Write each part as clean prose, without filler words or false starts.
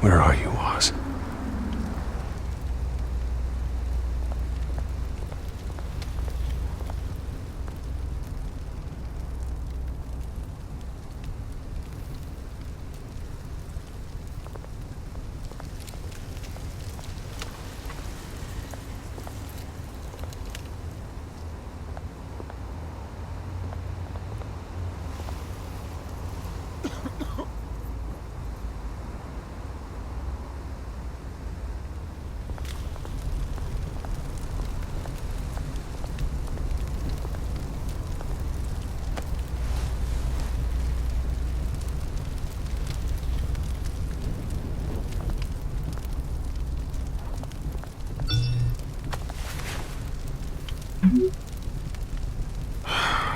Where are you, Oz?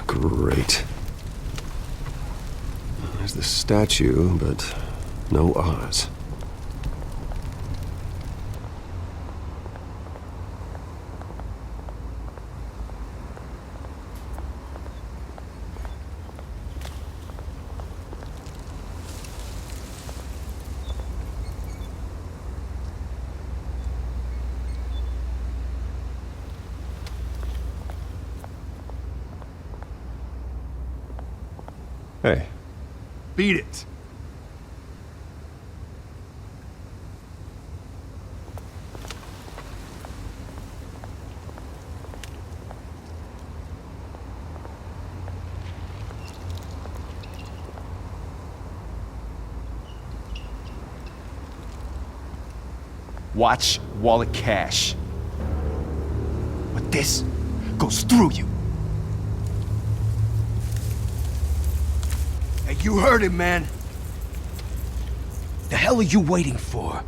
Great. There's the statue, but no Oz. Hey. Beat it. Watch wallet cash. But this goes through you. Hey, you heard him, man. The hell are you waiting for?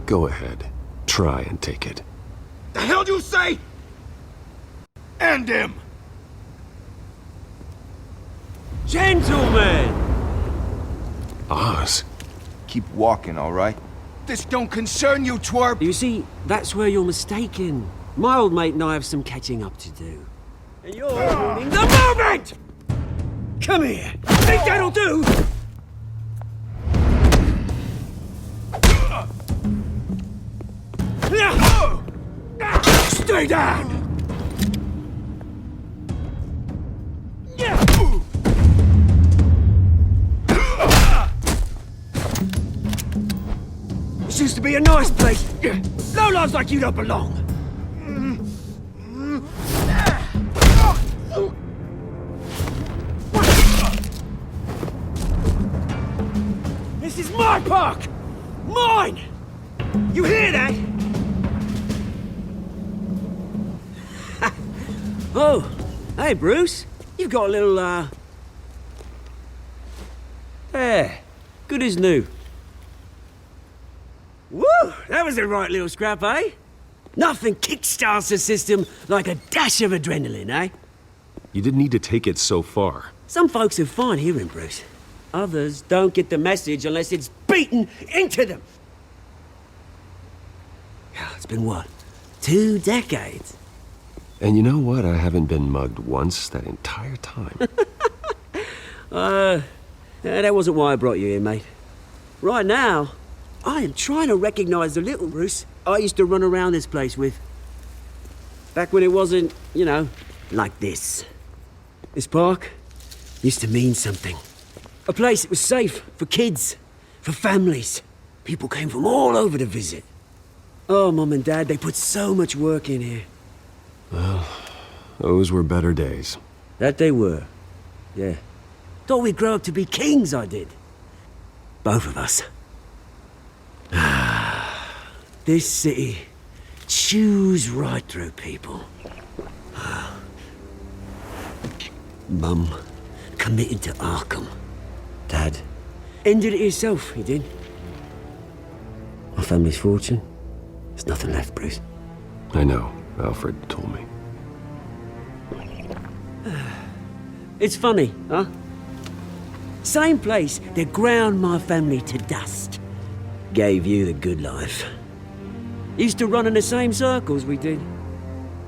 Go ahead. Try and take it. The hell do you say? End him! Gentlemen! Oz? Keep walking, all right? This don't concern you, twerp! You see, that's where you're mistaken. My old mate and I have some catching up to do. And you're ruining the moment! Come here! Think that'll do? Stay down! This used to be a nice place. Lowlifes like you don't belong. This is my park! Mine! You hear that? Oh, hey Bruce. You've got a little, There. Good as new. Woo! That was a right little scrap, eh? Nothing kickstarts the system like a dash of adrenaline, eh? You didn't need to take it so far. Some folks are fine hearing, Bruce. Others don't get the message unless it's beaten into them. It's been what? 2 decades? And you know what? I haven't been mugged once that entire time. That wasn't why I brought you here, mate. Right now, I am trying to recognize the little Bruce I used to run around this place with. Back when it wasn't, you know, like this. This park used to mean something. A place that was safe for kids, for families. People came from all over to visit. Oh, Mum and Dad, they put so much work in here. Well, those were better days. That they were. Yeah. Thought we'd grow up to be kings, I did. Both of us. This city chews right through people. Mum committed to Arkham. Dad ended it himself, he did. My family's fortune. There's nothing left, Bruce. I know. Alfred told me. It's funny, huh? Same place that ground my family to dust. Gave you the good life. Used to run in the same circles we did.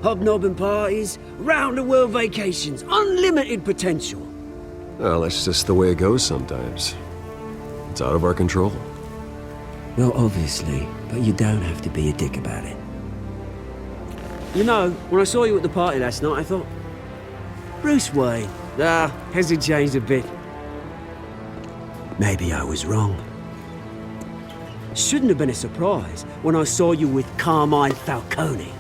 Hobnobbing parties, round-the-world vacations, unlimited potential. Well, that's just the way it goes sometimes. It's out of our control. Well, obviously, but you don't have to be a dick about it. You know, when I saw you at the party last night, I thought, Bruce Wayne. Has he changed a bit? Maybe I was wrong. Shouldn't have been a surprise when I saw you with Carmine Falcone.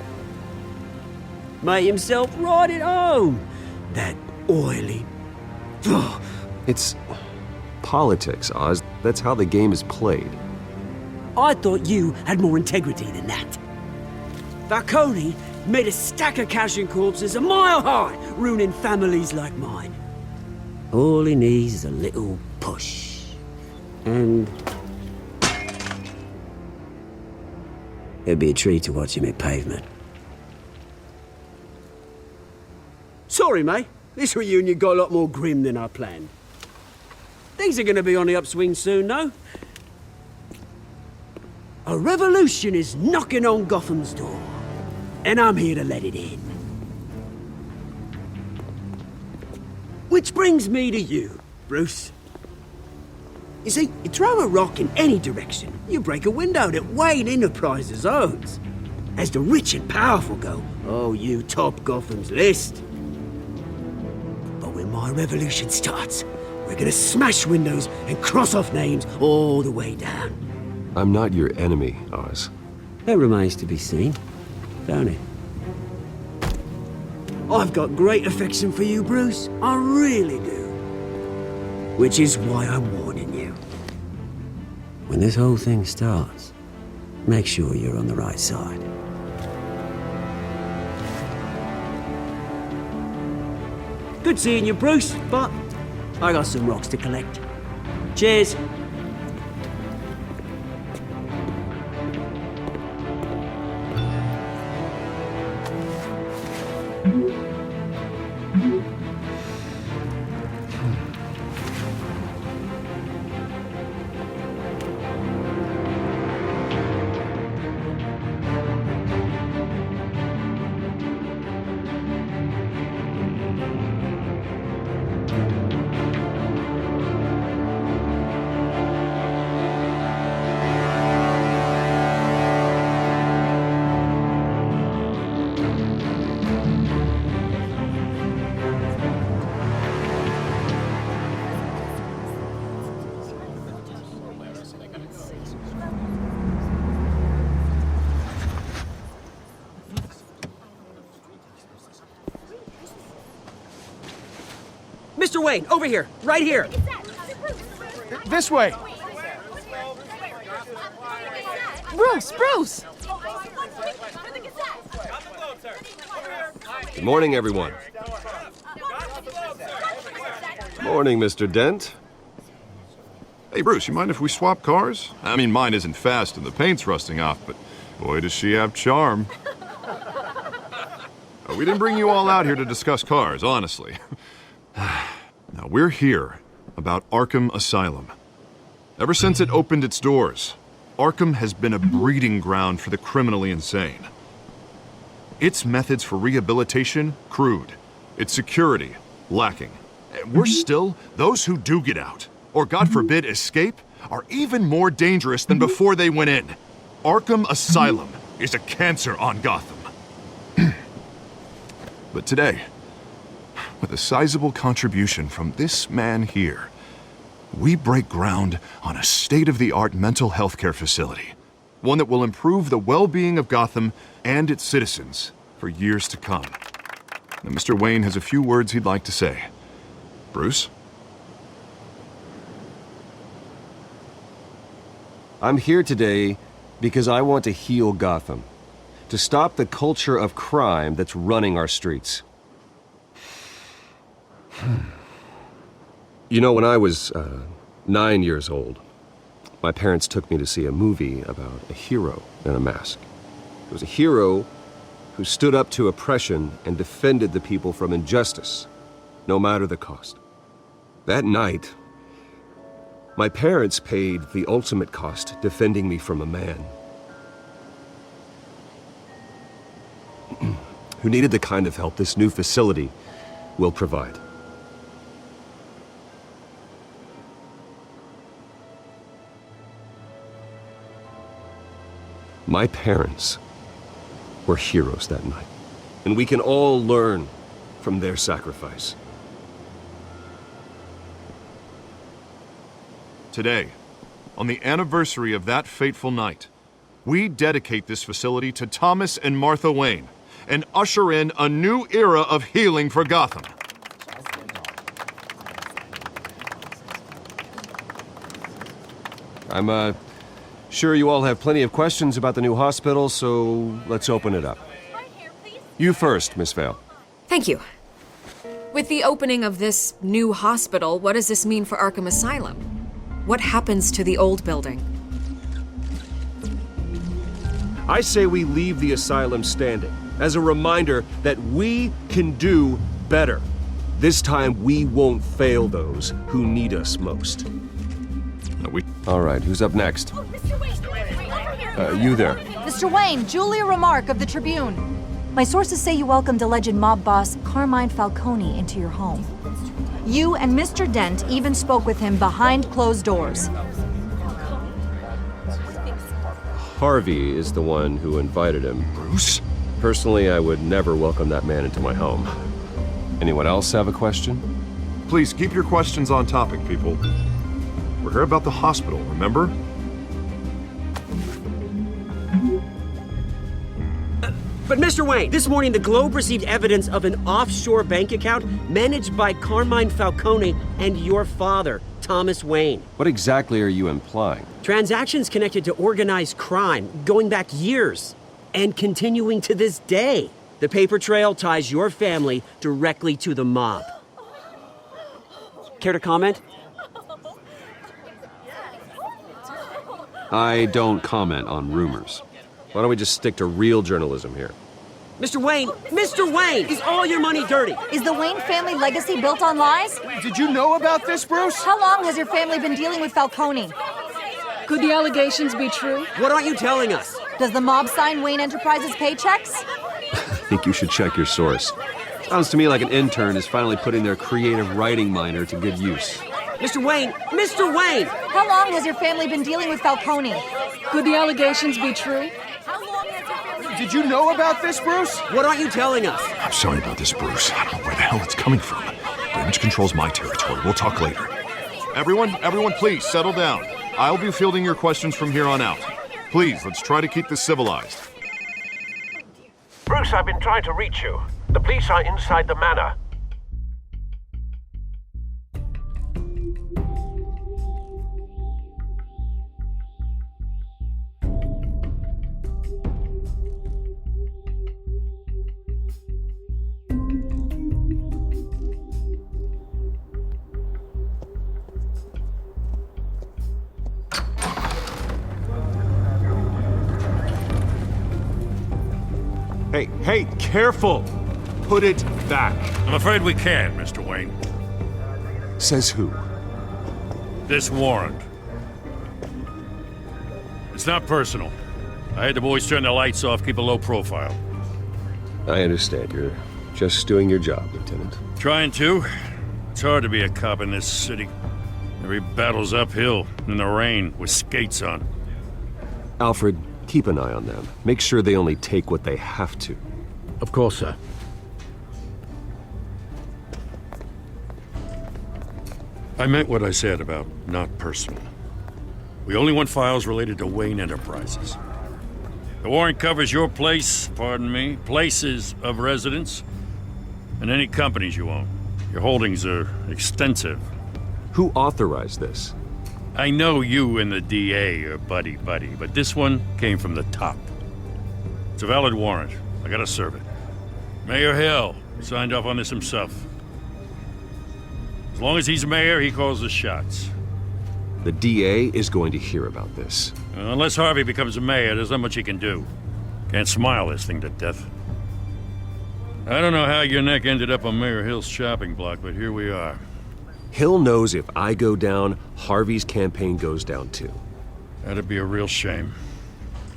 Made himself right at home. That oily... It's politics, Oz. That's how the game is played. I thought you had more integrity than that. Falcone made a stack of cash and corpses a mile high, ruining families like mine. All he needs is a little push. And... it'd be a treat to watch him hit pavement. Sorry, mate. This reunion got a lot more grim than I planned. Things are gonna be on the upswing soon, though. A revolution is knocking on Gotham's door. And I'm here to let it in. Which brings me to you, Bruce. You see, you throw a rock in any direction, you break a window that Wayne Enterprises owns. As the rich and powerful go, oh, you top Gotham's list. But when my revolution starts, we're gonna smash windows and cross off names all the way down. I'm not your enemy, Oz. That remains to be seen, don't it? I've got great affection for you, Bruce. I really do. Which is why I'm warning you. When this whole thing starts, make sure you're on the right side. Good seeing you, Bruce, but I got some rocks to collect. Cheers. Mr. Wayne, over here, right here. This way. Bruce! Good morning, everyone. Morning, Mr. Dent. Hey, Bruce, you mind if we swap cars? I mean, mine isn't fast and the paint's rusting off, but boy, does she have charm. We didn't bring you all out here to discuss cars, honestly. Now, we're here about Arkham Asylum. Ever since it opened its doors, Arkham has been a breeding ground for the criminally insane. Its methods for rehabilitation, crude. Its security, lacking. Worse still, those who do get out, or God forbid escape, are even more dangerous than before they went in. Arkham Asylum is a cancer on Gotham. But today, with a sizable contribution from this man here, we break ground on a state-of-the-art mental health care facility. One that will improve the well-being of Gotham and its citizens for years to come. Now, Mr. Wayne has a few words he'd like to say. Bruce? I'm here today because I want to heal Gotham. To stop the culture of crime that's running our streets. You know, when I was 9 years old, my parents took me to see a movie about a hero in a mask. It was a hero who stood up to oppression and defended the people from injustice, no matter the cost. That night, my parents paid the ultimate cost defending me from a man who needed the kind of help this new facility will provide. My parents were heroes that night, and we can all learn from their sacrifice. Today, on the anniversary of that fateful night, we dedicate this facility to Thomas and Martha Wayne and usher in a new era of healing for Gotham. I'm sure you all have plenty of questions about the new hospital, so let's open it up. You first, Miss Vale. Thank you. With the opening of this new hospital, what does this mean for Arkham Asylum? What happens to the old building? I say we leave the asylum standing as a reminder that we can do better. This time we won't fail those who need us most. All right, who's up next? You there. Mr. Wayne, Julia Remark of the Tribune. My sources say you welcomed alleged mob boss Carmine Falcone into your home. You and Mr. Dent even spoke with him behind closed doors. Harvey is the one who invited him. Bruce? Personally, I would never welcome that man into my home. Anyone else have a question? Please keep your questions on topic, people. We're here about the hospital, remember? But Mr. Wayne, this morning the Globe received evidence of an offshore bank account managed by Carmine Falcone and your father, Thomas Wayne. What exactly are you implying? Transactions connected to organized crime going back years and continuing to this day. The paper trail ties your family directly to the mob. Care to comment? I don't comment on rumors. Why don't we just stick to real journalism here? Mr. Wayne, is all your money dirty? Is the Wayne family legacy built on lies? Did you know about this, Bruce? How long has your family been dealing with Falcone? Could the allegations be true? What aren't you telling us? Does the mob sign Wayne Enterprises paychecks? I think you should check your source. Sounds to me like an intern is finally putting their creative writing minor to good use. Mr. Wayne! How long has your family been dealing with Falcone? Could the allegations be true? Did you know about this, Bruce? What aren't you telling us? I'm sorry about this, Bruce. I don't know where the hell it's coming from. Damage control's my territory. We'll talk later. Everyone, please settle down. I'll be fielding your questions from here on out. Please, let's try to keep this civilized. Bruce, I've been trying to reach you. The police are inside the manor. Hey, careful! Put it back. I'm afraid we can't, Mr. Wayne. Says who? This warrant. It's not personal. I had the boys turn the lights off, keep a low profile. I understand. You're just doing your job, Lieutenant. Trying to. It's hard to be a cop in this city. Every battle's uphill, in the rain, with skates on. Alfred, keep an eye on them. Make sure they only take what they have to. Of course, sir. I meant what I said about not personal. We only want files related to Wayne Enterprises. The warrant covers your places of residence, and any companies you own. Your holdings are extensive. Who authorized this? I know you and the DA are buddy-buddy, but this one came from the top. It's a valid warrant. I gotta serve it. Mayor Hill signed off on this himself. As long as he's mayor, he calls the shots. The DA is going to hear about this. Unless Harvey becomes a mayor, there's not much he can do. Can't smile this thing to death. I don't know how your neck ended up on Mayor Hill's shopping block, but here we are. Hill knows if I go down, Harvey's campaign goes down too. That'd be a real shame.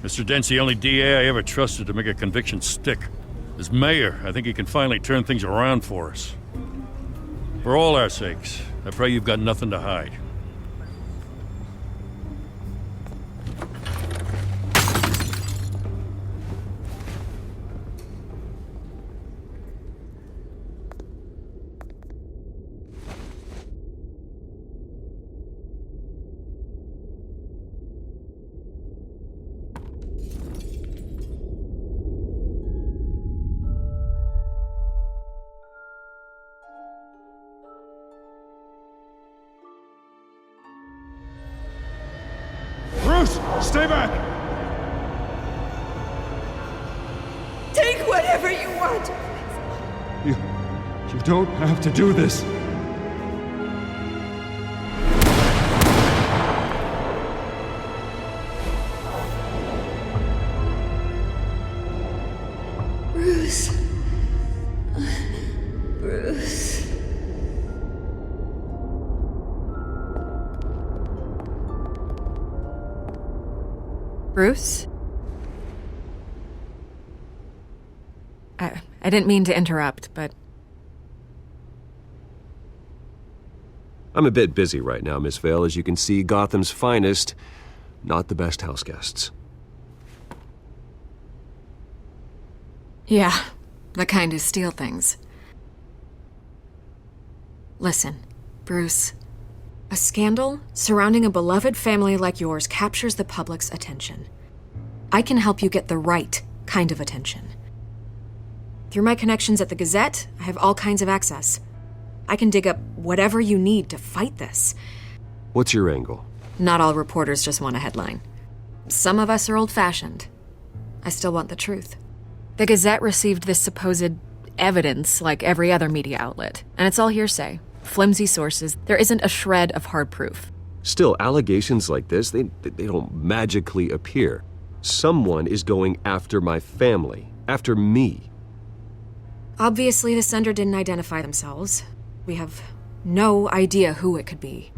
Mr. Dent's the only DA I ever trusted to make a conviction stick. As mayor, I think he can finally turn things around for us. For all our sakes, I pray you've got nothing to hide. Bruce, stay back! Take whatever you want. You don't have to do this. Bruce. Bruce. Bruce? I didn't mean to interrupt, but... I'm a bit busy right now, Miss Vale. As you can see, Gotham's finest, not the best house guests. Yeah, the kind who steal things. Listen, Bruce. A scandal surrounding a beloved family like yours captures the public's attention. I can help you get the right kind of attention. Through my connections at the Gazette, I have all kinds of access. I can dig up whatever you need to fight this. What's your angle? Not all reporters just want a headline. Some of us are old-fashioned. I still want the truth. The Gazette received this supposed evidence like every other media outlet, and it's all hearsay. Flimsy sources. There isn't a shred of hard proof. Still, allegations like this, they don't magically appear. Someone is going after my family, after me. Obviously, the sender didn't identify themselves. We have no idea who it could be.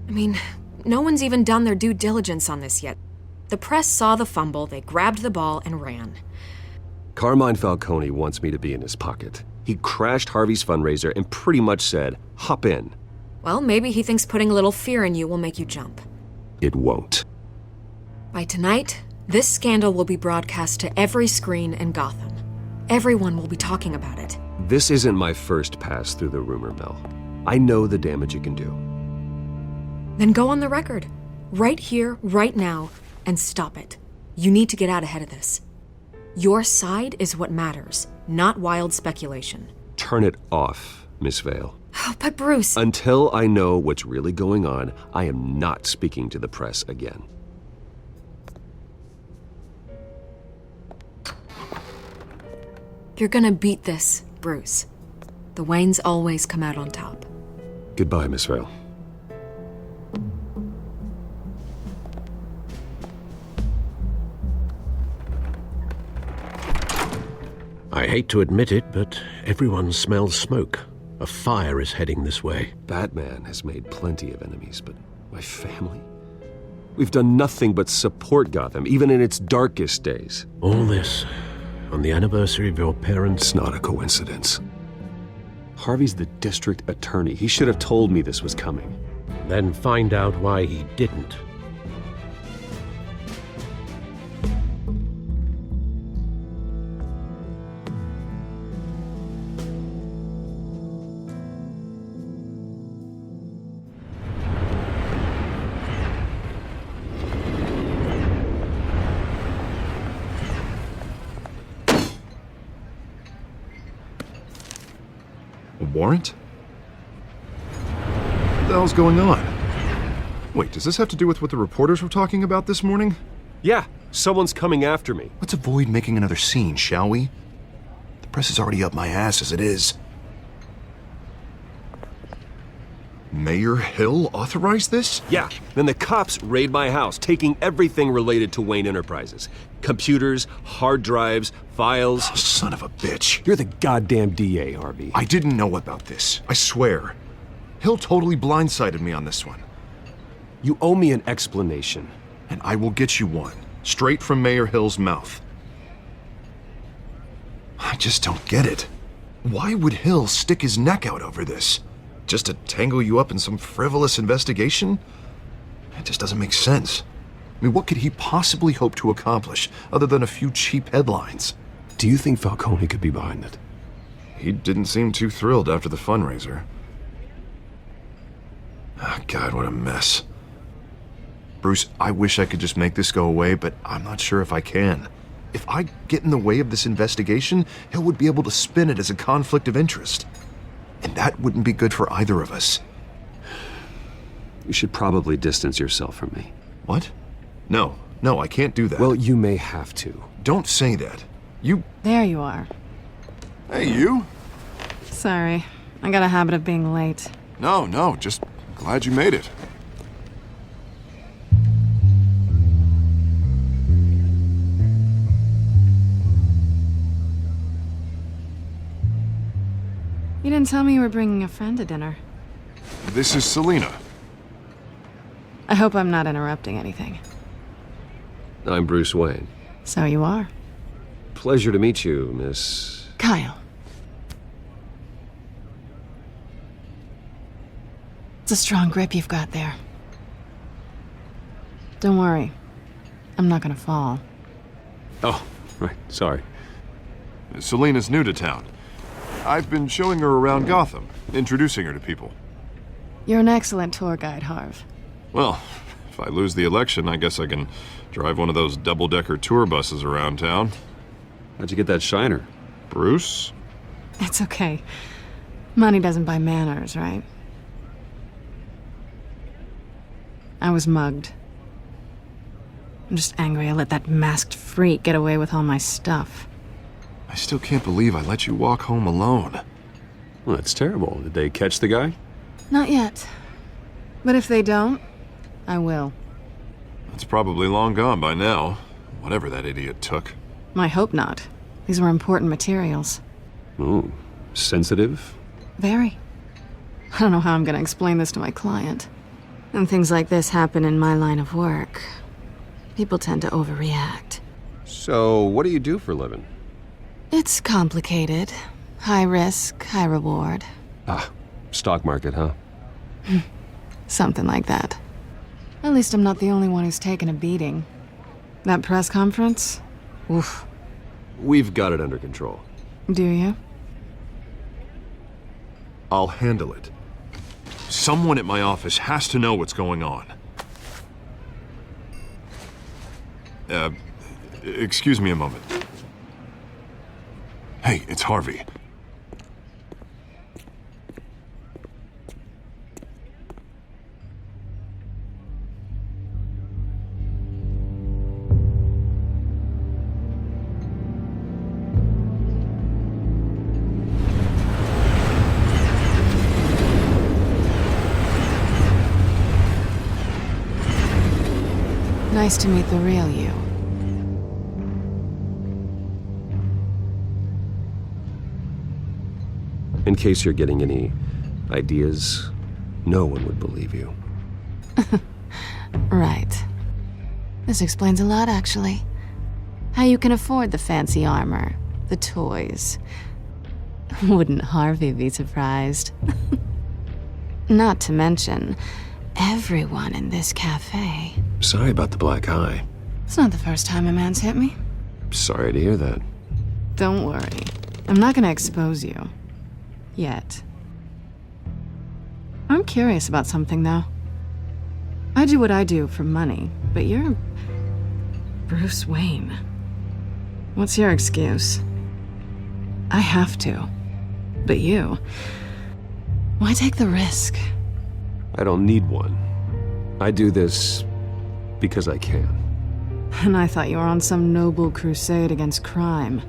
I mean, no one's even done their due diligence on this yet. The press saw the fumble, they grabbed the ball and ran. Carmine Falcone wants me to be in his pocket. He crashed Harvey's fundraiser and pretty much said, hop in. Well, maybe he thinks putting a little fear in you will make you jump. It won't. By tonight, this scandal will be broadcast to every screen in Gotham. Everyone will be talking about it. This isn't my first pass through the rumor mill. I know the damage it can do. Then go on the record. Right here, right now, and stop it. You need to get out ahead of this. Your side is what matters, not wild speculation. Turn it off, Miss Vale. Oh, but Bruce... Until I know what's really going on, I am not speaking to the press again. You're gonna beat this, Bruce. The Waynes always come out on top. Goodbye, Miss Vale. I hate to admit it, but everyone smells smoke. A fire is heading this way. Batman has made plenty of enemies, but my family? We've done nothing but support Gotham, even in its darkest days. All this on the anniversary of your parents'... It's not a coincidence. Harvey's the district attorney. He should have told me this was coming. Then find out why he didn't. Warrant? What the hell's going on? Wait, does this have to do with what the reporters were talking about this morning? Yeah, someone's coming after me. Let's avoid making another scene, shall we? The press is already up my ass as it is. Mayor Hill authorized this? Yeah, then the cops raid my house, taking everything related to Wayne Enterprises. Computers, hard drives, files. Oh, son of a bitch. You're the goddamn DA, Harvey. I didn't know about this. I swear. Hill totally blindsided me on this one. You owe me an explanation. And I will get you one. Straight from Mayor Hill's mouth. I just don't get it. Why would Hill stick his neck out over this? Just to tangle you up in some frivolous investigation? It just doesn't make sense. I mean, what could he possibly hope to accomplish other than a few cheap headlines? Do you think Falcone could be behind it? He didn't seem too thrilled after the fundraiser. Oh, God, what a mess. Bruce, I wish I could just make this go away, but I'm not sure if I can. If I get in the way of this investigation, Hill would be able to spin it as a conflict of interest. And that wouldn't be good for either of us. You should probably distance yourself from me. What? No, I can't do that. Well, you may have to. Don't say that. You... There you are. Hey, you? Sorry. I got a habit of being late. No, just glad you made it. You didn't tell me you were bringing a friend to dinner. This is Selena. I hope I'm not interrupting anything. I'm Bruce Wayne. So you are. Pleasure to meet you, Miss... Kyle. It's a strong grip you've got there. Don't worry. I'm not gonna fall. Oh, right, sorry. Selena's new to town. I've been showing her around Gotham, introducing her to people. You're an excellent tour guide, Harv. Well, if I lose the election, I guess I can drive one of those double-decker tour buses around town. How'd you get that shiner? Bruce? It's okay. Money doesn't buy manners, right? I was mugged. I'm just angry I let that masked freak get away with all my stuff. I still can't believe I let you walk home alone. Well, that's terrible. Did they catch the guy? Not yet. But if they don't, I will. It's probably long gone by now, whatever that idiot took. I hope not. These were important materials. Ooh, sensitive? Very. I don't know how I'm gonna explain this to my client. And things like this happen in my line of work. People tend to overreact. So, what do you do for a living? It's complicated. High risk, high reward. Ah, stock market, huh? Something like that. At least I'm not the only one who's taken a beating. That press conference? Oof. We've got it under control. Do you? I'll handle it. Someone at my office has to know what's going on. Excuse me a moment. Hey, it's Harvey. Nice to meet the real you. In case you're getting any ideas, no one would believe you. Right. This explains a lot, actually. How you can afford the fancy armor, the toys. Wouldn't Harvey be surprised? Not to mention, everyone in this cafe. Sorry about the black eye. It's not the first time a man's hit me. Sorry to hear that. Don't worry. I'm not gonna expose you. Yet. I'm curious about something, though. I do what I do for money, but you're... Bruce Wayne. What's your excuse? I have to. But you... Why take the risk? I don't need one. I do this because I can. And I thought you were on some noble crusade against crime.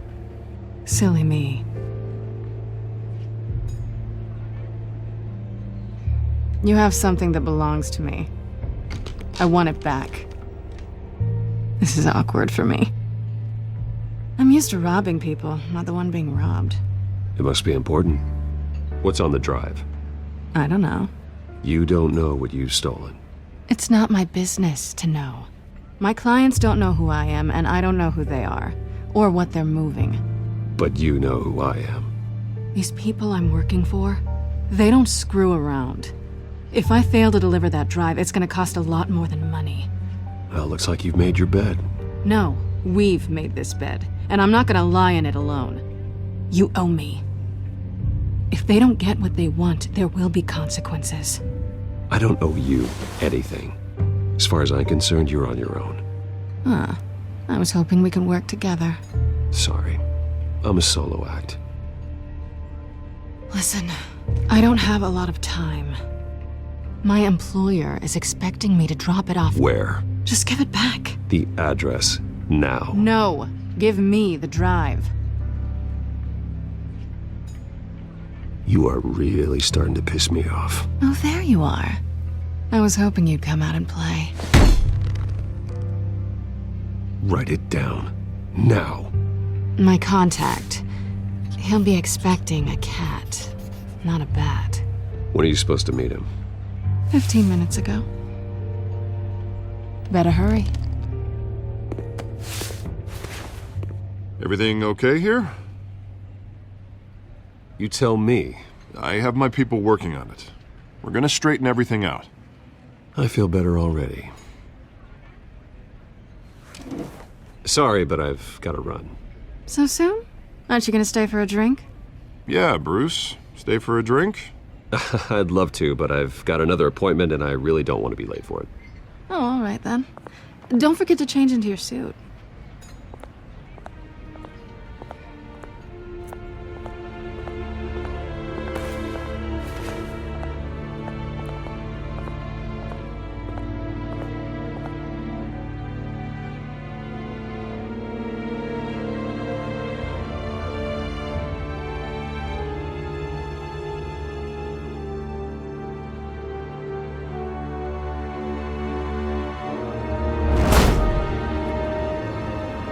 Silly me. You have something that belongs to me. I want it back. This is awkward for me. I'm used to robbing people, not the one being robbed. It must be important. What's on the drive? I don't know. You don't know what you've stolen. It's not my business to know. My clients don't know who I am, and I don't know who they are, or what they're moving. But you know who I am. These people I'm working for, they don't screw around. If I fail to deliver that drive, it's gonna cost a lot more than money. Well, looks like you've made your bed. No, we've made this bed, and I'm not gonna lie in it alone. You owe me. If they don't get what they want, there will be consequences. I don't owe you anything. As far as I'm concerned, you're on your own. Huh. I was hoping we could work together. Sorry. I'm a solo act. Listen, I don't have a lot of time. My employer is expecting me to drop it off. Where? Just give it back. The address, now. No. Give me the drive. You are really starting to piss me off. Oh, there you are. I was hoping you'd come out and play. Write it down. Now. My contact. He'll be expecting a cat, not a bat. When are you supposed to meet him? 15 minutes ago. Better hurry. Everything okay here? You tell me. I have my people working on it. We're gonna straighten everything out. I feel better already. Sorry, but I've got to run. So soon? Aren't you gonna stay for a drink? Yeah, Bruce. Stay for a drink? I'd love to, but I've got another appointment and I really don't want to be late for it. Oh, all right then. Don't forget to change into your suit.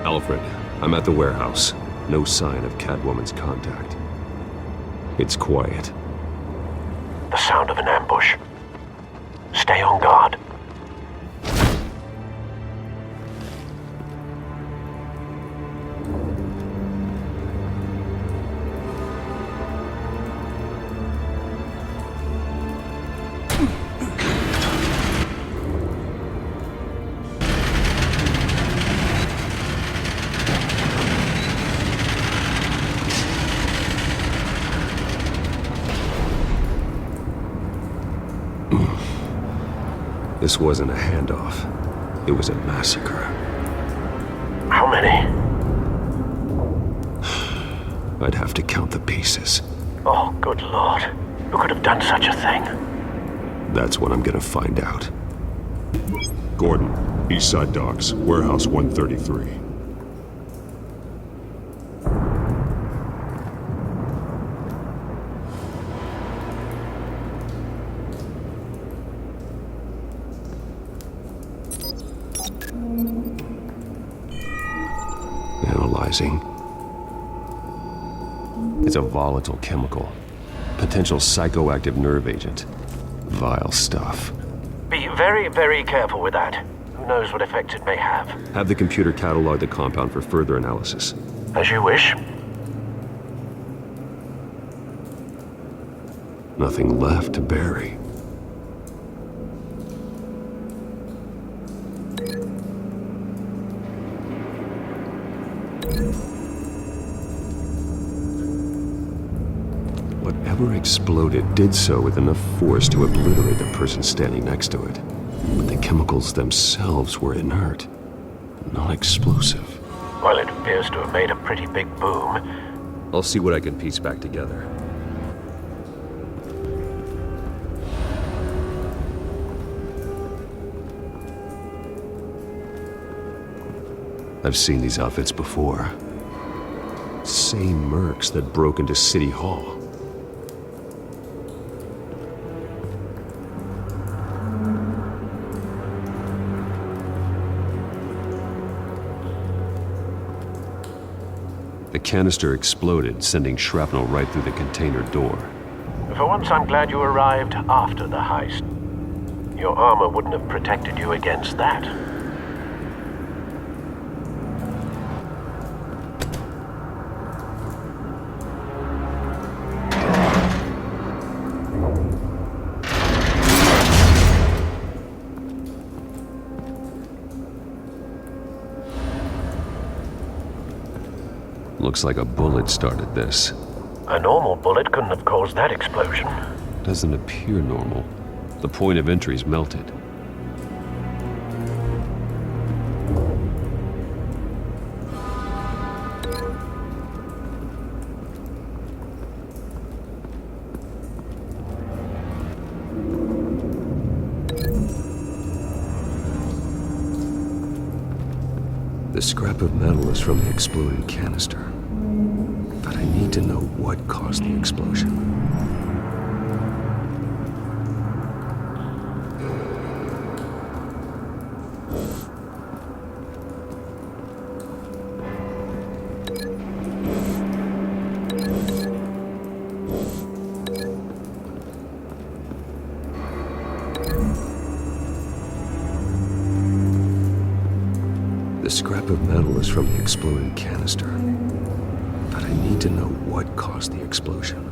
Alfred, I'm at the warehouse. No sign of Catwoman's contact. It's quiet. The sound of an ambush. Stay on guard. This wasn't a handoff. It was a massacre. How many? I'd have to count the pieces. Oh, good Lord. Who could have done such a thing? That's what I'm gonna find out. Gordon, Eastside Docks, Warehouse 133. Analyzing. It's a volatile chemical. Potential psychoactive nerve agent. Vile stuff. Be very, very careful with that. Who knows what effects it may have. Have the computer catalog the compound for further analysis. As you wish. Nothing left to bury. Whatever exploded did so with enough force to obliterate the person standing next to it. But the chemicals themselves were inert, not explosive. Well, it appears to have made a pretty big boom. I'll see what I can piece back together. I've seen these outfits before. Same mercs that broke into City Hall. The canister exploded, sending shrapnel right through the container door. For once, I'm glad you arrived after the heist. Your armor wouldn't have protected you against that. Looks like a bullet started this. A normal bullet couldn't have caused that explosion. Doesn't appear normal. The point of entry's melted. The scrap of metal is from the exploded canister. But I need to know what caused the explosion. The scrap of metal is from the exploded canister. But I need to know what caused the explosion.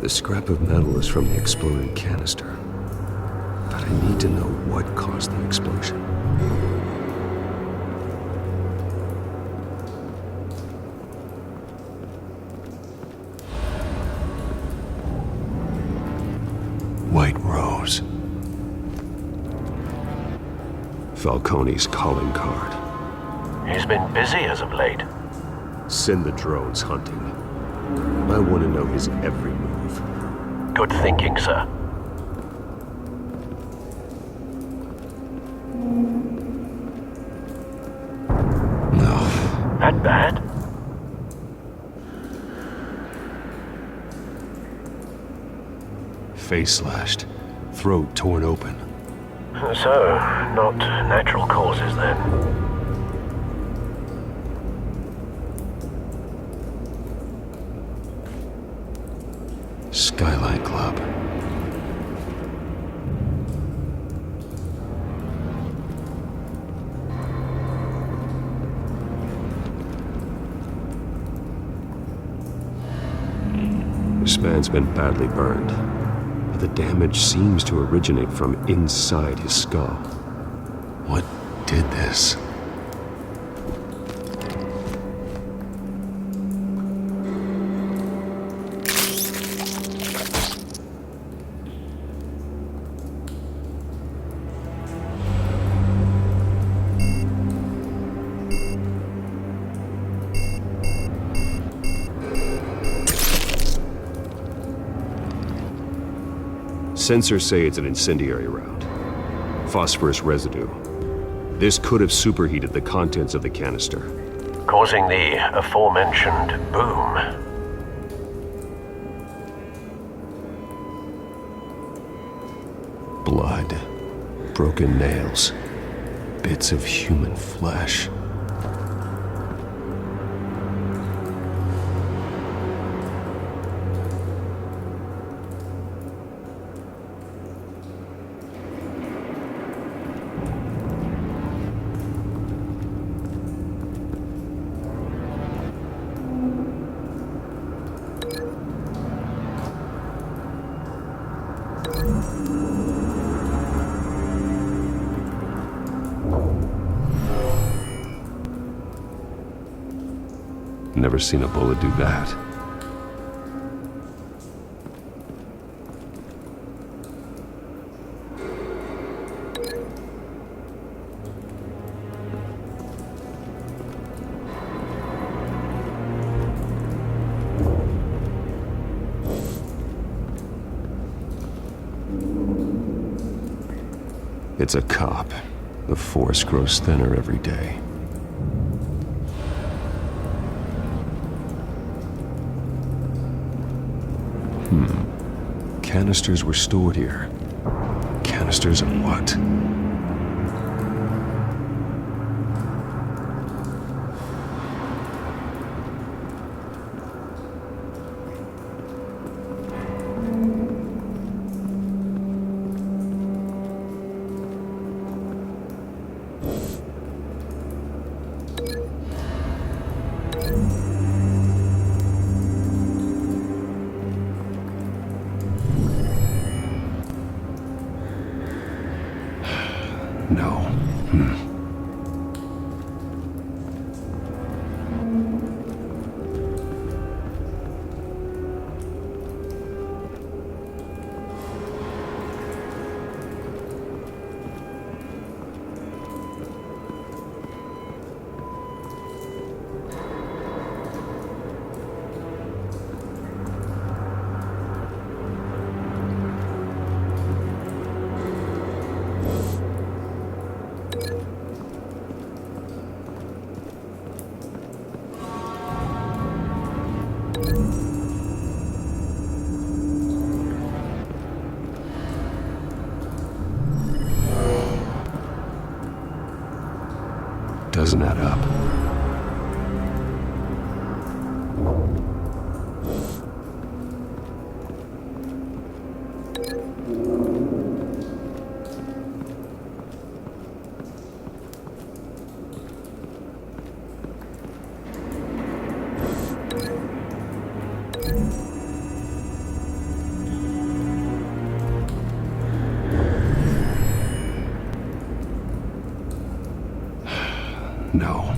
The scrap of metal is from the exploded canister. But I need to know what caused the explosion. White Rose. Falcone's calling card. He's been busy as of late. Send the drones hunting. I want to know his every move. Good thinking, sir. No. That bad? Face slashed. Throat torn open. So, not natural causes then. Skyline Club. This man's been badly burned, but the damage seems to originate from inside his skull. What did this? Sensors say it's an incendiary round. Phosphorus residue. This could have superheated the contents of the canister, Causing the aforementioned boom. Blood. Broken nails. Bits of human flesh. Never seen a bullet do that. It's a cop. The force grows thinner every day. Canisters were stored here. Canisters of what? doesn't add up. No.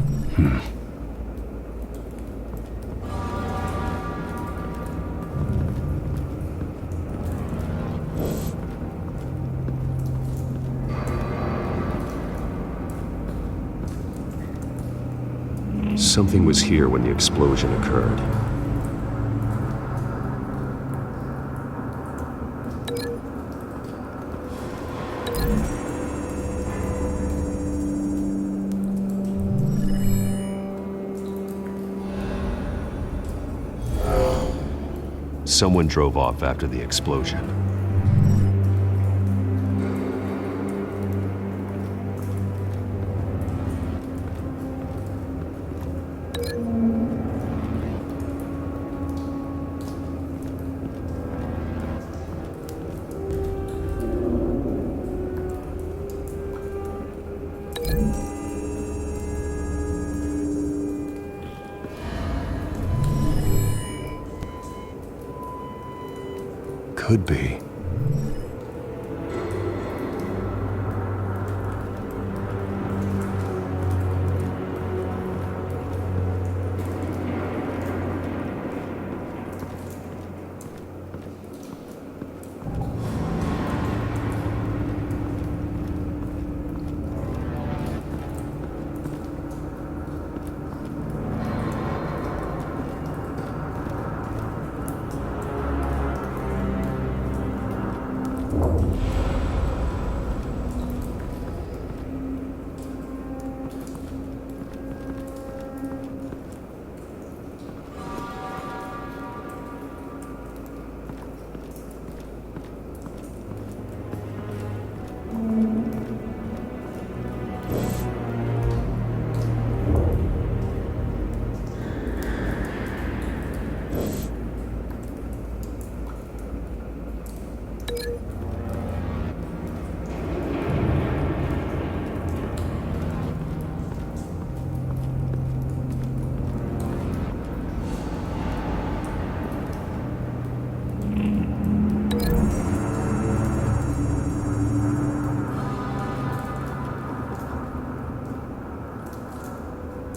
Something was here when the explosion occurred. Someone drove off after the explosion. Could be.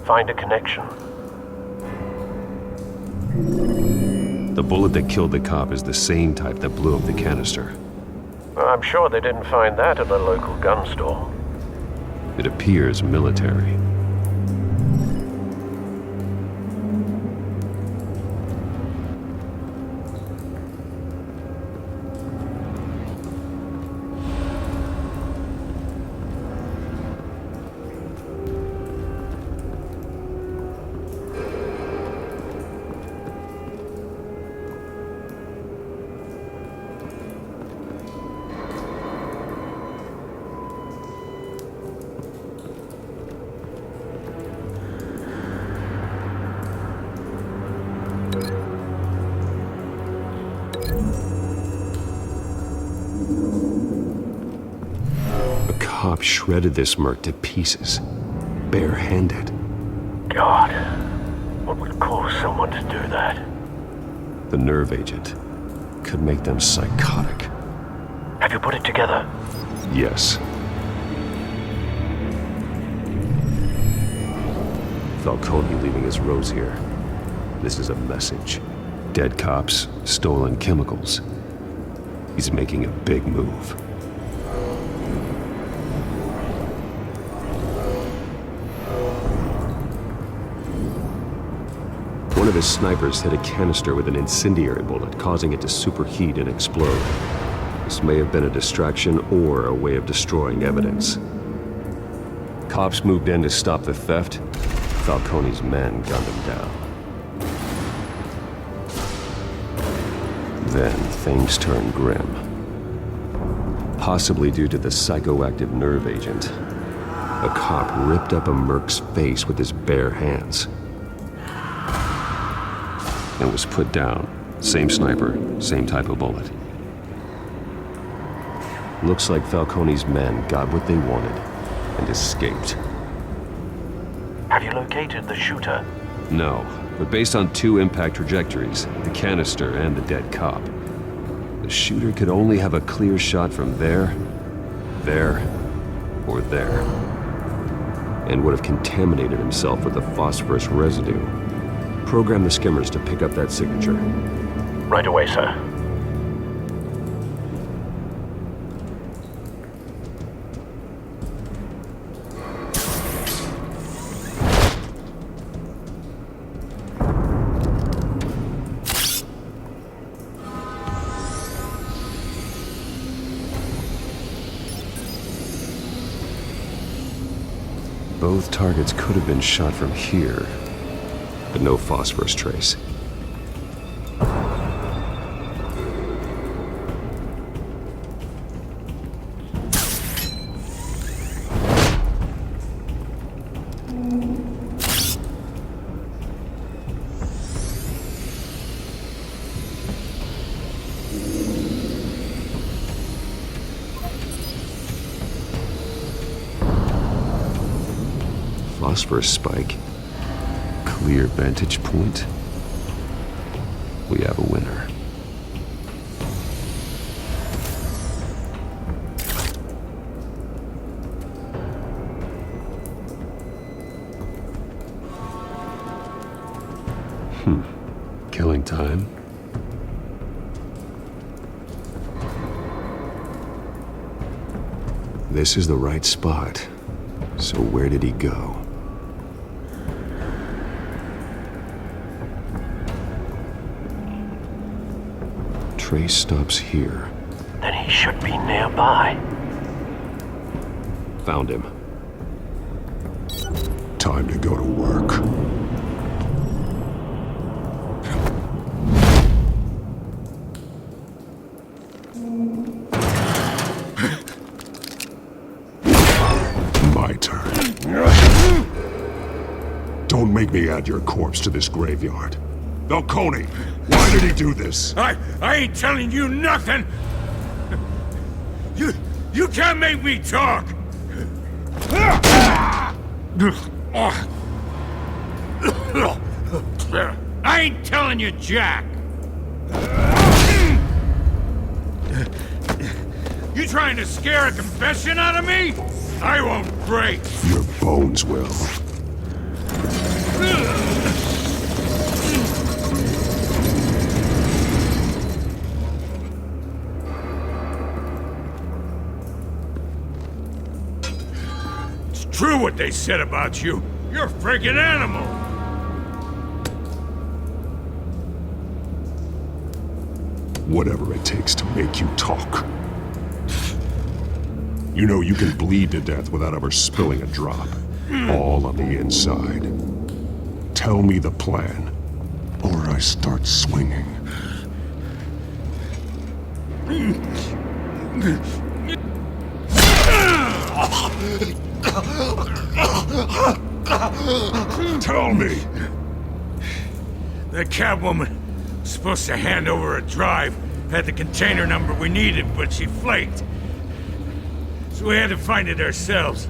Find a connection. The bullet that killed the cop is the same type that blew up the canister. I'm sure they didn't find that at the local gun store. It appears military. Cop shredded this merc to pieces, barehanded. God, what would cause someone to do that? The nerve agent could make them psychotic. Have you put it together? Yes. Falcone leaving his rose here. This is a message. Dead cops, stolen chemicals. He's making a big move. One of his snipers hit a canister with an incendiary bullet, causing it to superheat and explode. This may have been a distraction or a way of destroying evidence. Cops moved in to stop the theft. Falcone's men gunned him down. Then things turned grim. Possibly due to the psychoactive nerve agent. A cop ripped up a merc's face with his bare hands and was put down. Same sniper, same type of bullet. Looks like Falcone's men got what they wanted and escaped. Have you located the shooter? No, but based on 2 impact trajectories, the canister and the dead cop, the shooter could only have a clear shot from there, or there, and would have contaminated himself with the phosphorus residue. Program the skimmers to pick up that signature. Right away, sir. Both targets could have been shot from here, but no phosphorus trace. Phosphorus spike. Clear vantage point. We have a winner. Killing time. This is the right spot. So where did he go? Trace stops here. Then he should be nearby. Found him. Time to go to work. My turn. Don't make me add your corpse to this graveyard. Falcone, why did he do this? I ain't telling you nothing! You can't make me talk! I ain't telling you jack! You trying to scare a confession out of me? I won't break! Your bones will. It's true what they said about you. You're a friggin' animal! Whatever it takes to make you talk. You know you can bleed to death without ever spilling a drop. All on the inside. Tell me the plan, or I start swinging. Tell me! The Catwoman was supposed to hand over a drive, had the container number we needed, but she flaked. So we had to find it ourselves.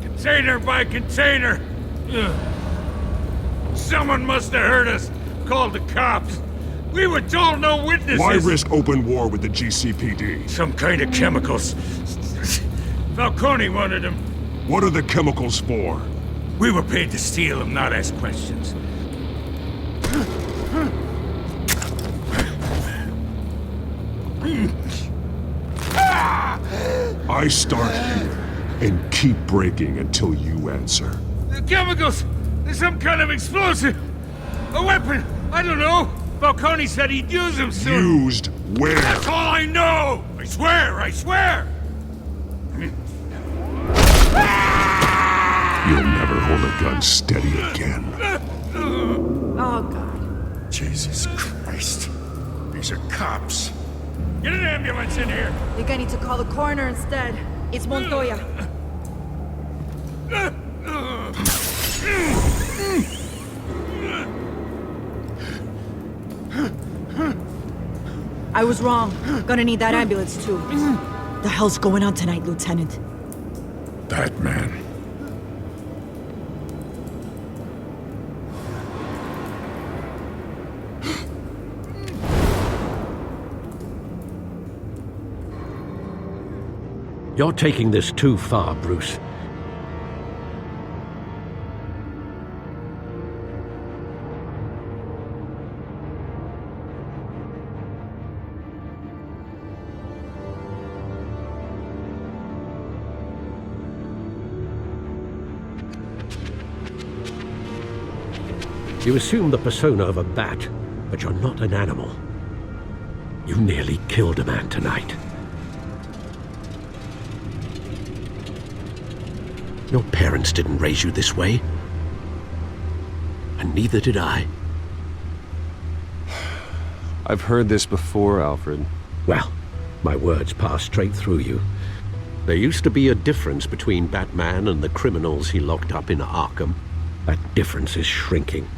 Container by container. Someone must have heard us, called the cops. We were told no witnesses. Why risk open war with the GCPD? Some kind of chemicals. Falcone wanted them. What are the chemicals for? We were paid to steal them, not ask questions. I start here and keep breaking until you answer. The chemicals! There's some kind of explosive! A weapon! I don't know! Falcone said he'd use them soon! Used where? That's all I know! I swear! I swear! You'll never hold a gun steady again. Oh, God. Jesus Christ. These are cops. Get an ambulance in here! I think I need to call the coroner instead. It's Montoya. I was wrong. Gonna need that ambulance too. The hell's going on tonight, Lieutenant? Batman. You're taking this too far, Bruce. You assume the persona of a bat, but you're not an animal. You nearly killed a man tonight. Your parents didn't raise you this way. And neither did I. I've heard this before, Alfred. Well, my words pass straight through you. There used to be a difference between Batman and the criminals he locked up in Arkham. That difference is shrinking.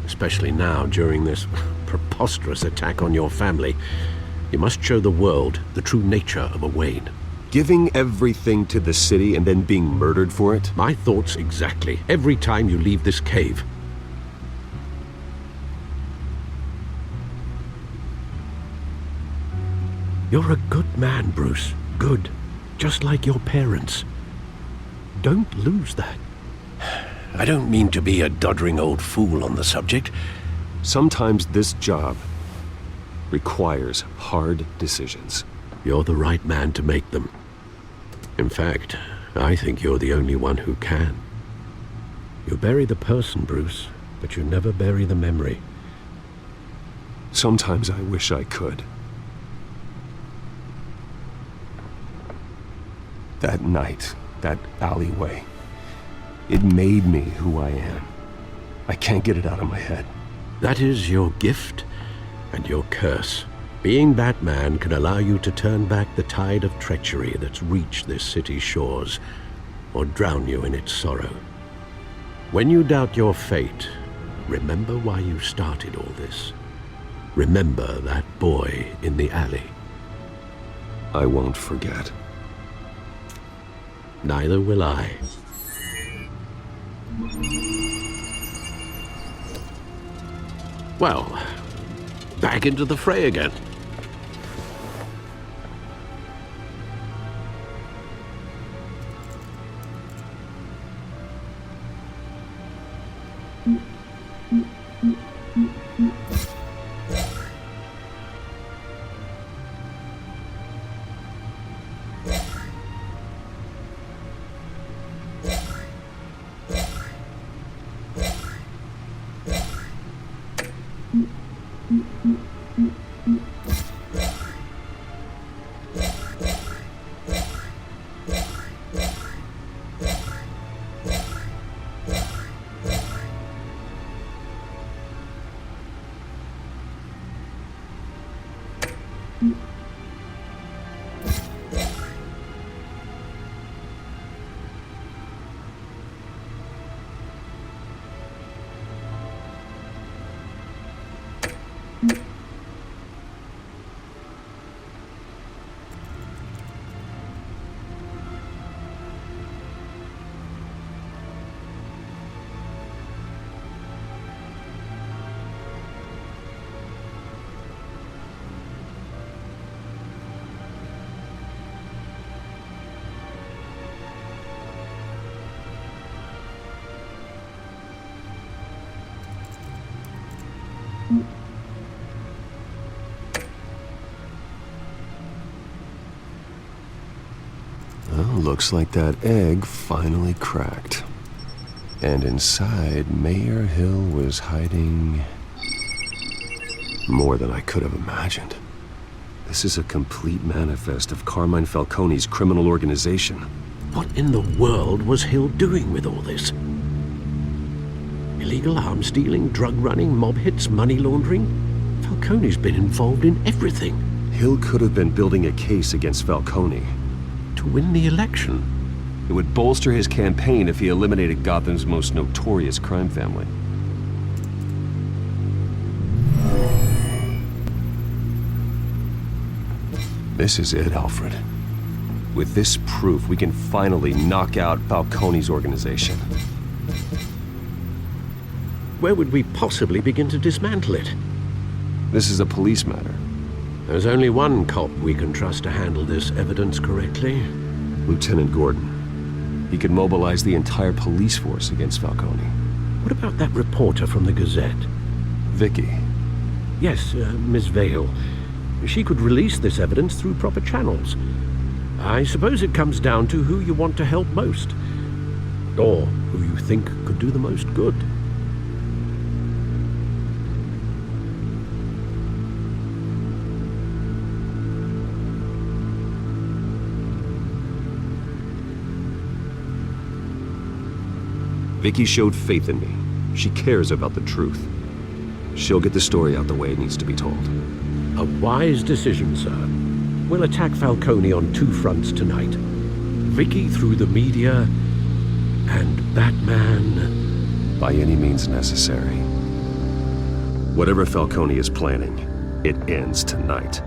Especially now, during this preposterous attack on your family. You must show the world the true nature of a Wayne. Giving everything to the city and then being murdered for it? My thoughts exactly. Every time you leave this cave. You're a good man, Bruce. Good. Just like your parents. Don't lose that. I don't mean to be a doddering old fool on the subject. Sometimes this job requires hard decisions. You're the right man to make them. In fact, I think you're the only one who can. You bury the person, Bruce, but you never bury the memory. Sometimes I wish I could. That night, that alleyway, it made me who I am. I can't get it out of my head. That is your gift and your curse. Being Batman can allow you to turn back the tide of treachery that's reached this city's shores, or drown you in its sorrow. When you doubt your fate, remember why you started all this. Remember that boy in the alley. I won't forget. Neither will I. Well, back into the fray again. Well, looks like that egg finally cracked. And inside, Mayor Hill was hiding more than I could have imagined. This is a complete manifest of Carmine Falcone's criminal organization. What in the world was Hill doing with all this? Illegal arms dealing, drug running, mob hits, money laundering? Falcone's been involved in everything. Hill could have been building a case against Falcone. To win the election. It would bolster his campaign if he eliminated Gotham's most notorious crime family. This is it, Alfred. With this proof, we can finally knock out Falcone's organization. Where would we possibly begin to dismantle it? This is a police matter. There's only one cop we can trust to handle this evidence correctly. Lieutenant Gordon. He could mobilize the entire police force against Falcone. What about that reporter from the Gazette? Vicky. Yes, Miss Vale. She could release this evidence through proper channels. I suppose it comes down to who you want to help most. Or who you think could do the most good. Vicky showed faith in me. She cares about the truth. She'll get the story out the way it needs to be told. A wise decision, sir. We'll attack Falcone on two fronts tonight. Vicky through the media, and Batman... by any means necessary. Whatever Falcone is planning, it ends tonight.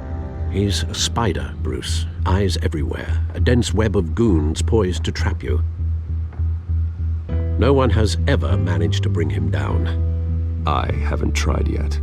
He's a spider, Bruce. Eyes everywhere. A dense web of goons poised to trap you. No one has ever managed to bring him down. I haven't tried yet.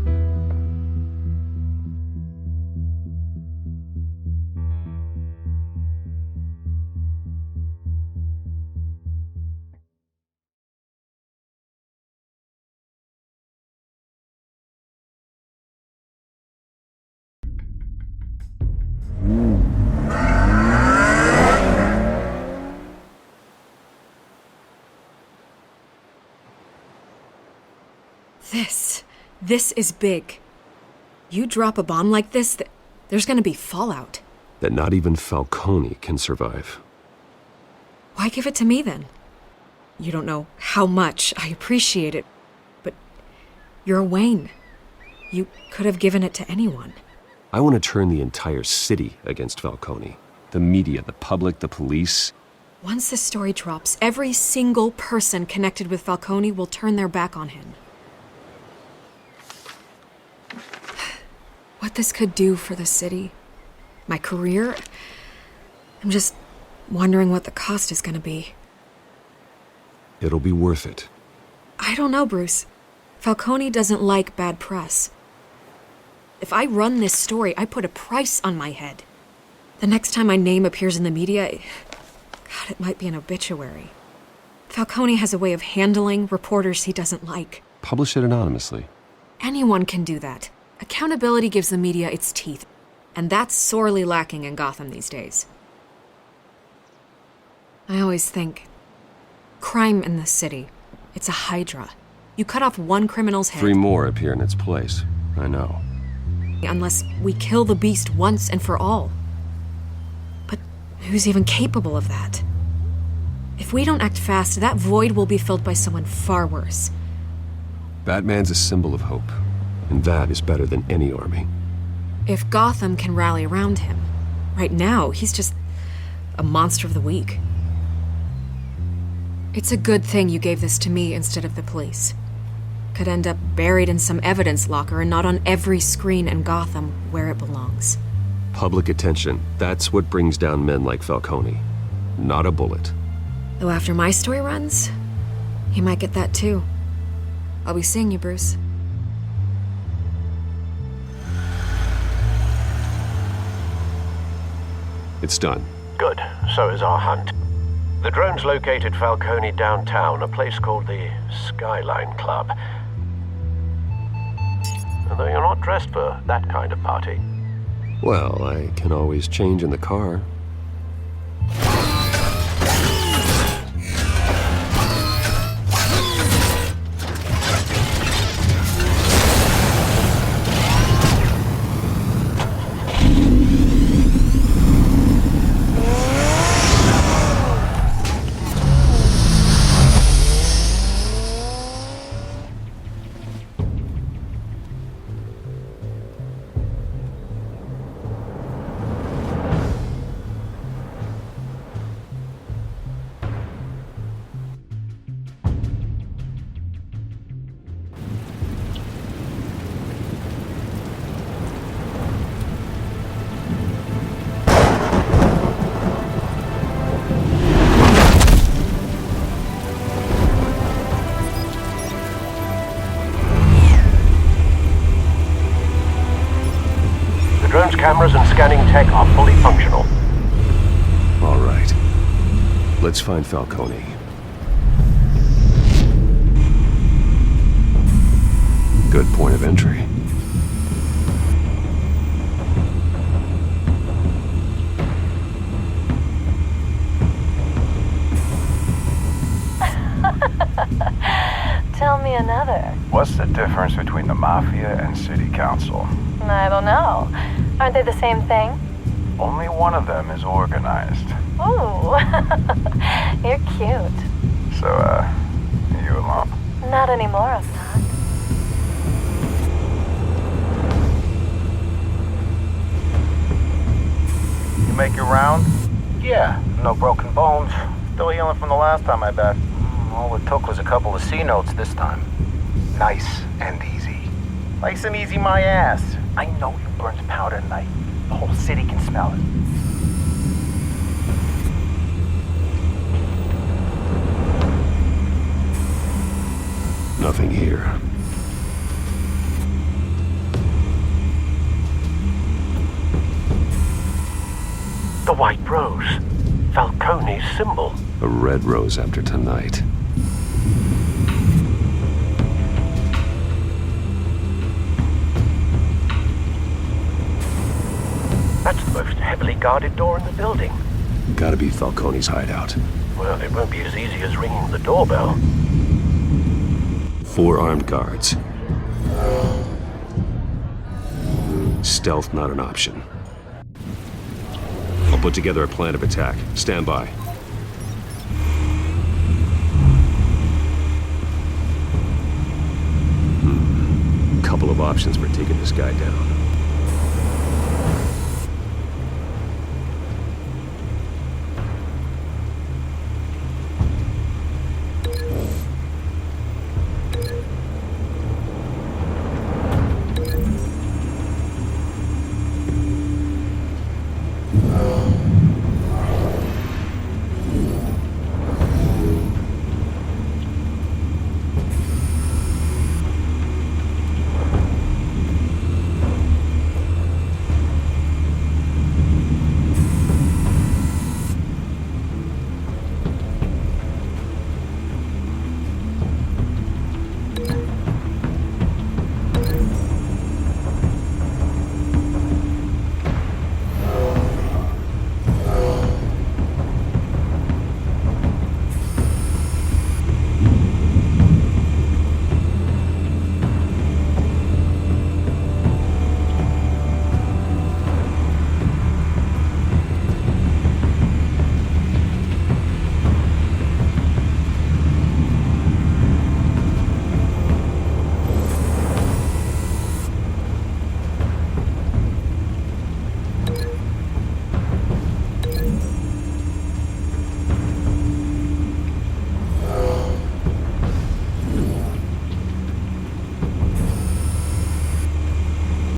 This is big. You drop a bomb like this, there's gonna be fallout. That not even Falcone can survive. Why give it to me then? You don't know how much I appreciate it, but you're Wayne. You could have given it to anyone. I want to turn the entire city against Falcone. The media, the public, the police. Once this story drops, every single person connected with Falcone will turn their back on him. What this could do for the city, my career, I'm just wondering what the cost is gonna be. It'll be worth it. I don't know, Bruce. Falcone doesn't like bad press. If I run this story, I put a price on my head. The next time my name appears in the media, God, it might be an obituary. Falcone has a way of handling reporters he doesn't like. Publish it anonymously. Anyone can do that. Accountability gives the media its teeth, and that's sorely lacking in Gotham these days. I always think, crime in the city, it's a hydra. You cut off one criminal's head... 3 more appear in its place. I know. Unless we kill the beast once and for all. But who's even capable of that? If we don't act fast, that void will be filled by someone far worse. Batman's a symbol of hope, and that is better than any army. If Gotham can rally around him, right now he's just a monster of the week. It's a good thing you gave this to me instead of the police. Could end up buried in some evidence locker and not on every screen in Gotham where it belongs. Public attention, that's what brings down men like Falcone. Not a bullet. Though after my story runs, he might get that too. I'll be seeing you, Bruce. It's done. Good. So is our hunt. The drone's located Falcone downtown, a place called the Skyline Club. Although you're not dressed for that kind of party. Well, I can always change in the car. Drone's cameras and scanning tech are fully functional. All right. Let's find Falcone. Good point of entry. Tell me another. What's the difference between the Mafia and City Council? I don't know. Aren't they the same thing? Only one of them is organized. Ooh, you're cute. So, you alone? Not anymore, I'm not. You make your round? Yeah, no broken bones. Still healing from the last time, I bet. All it took was a couple of C notes this time. Nice and easy. Nice and easy my ass. I know you burned powder tonight. The whole city can smell it. Nothing here. The white rose. Falcone's symbol. A red rose after tonight. That's the most heavily guarded door in the building. Gotta be Falcone's hideout. Well, it won't be as easy as ringing the doorbell. 4 armed guards. Stealth not an option. I'll put together a plan of attack. Stand by. Couple of options for taking this guy down.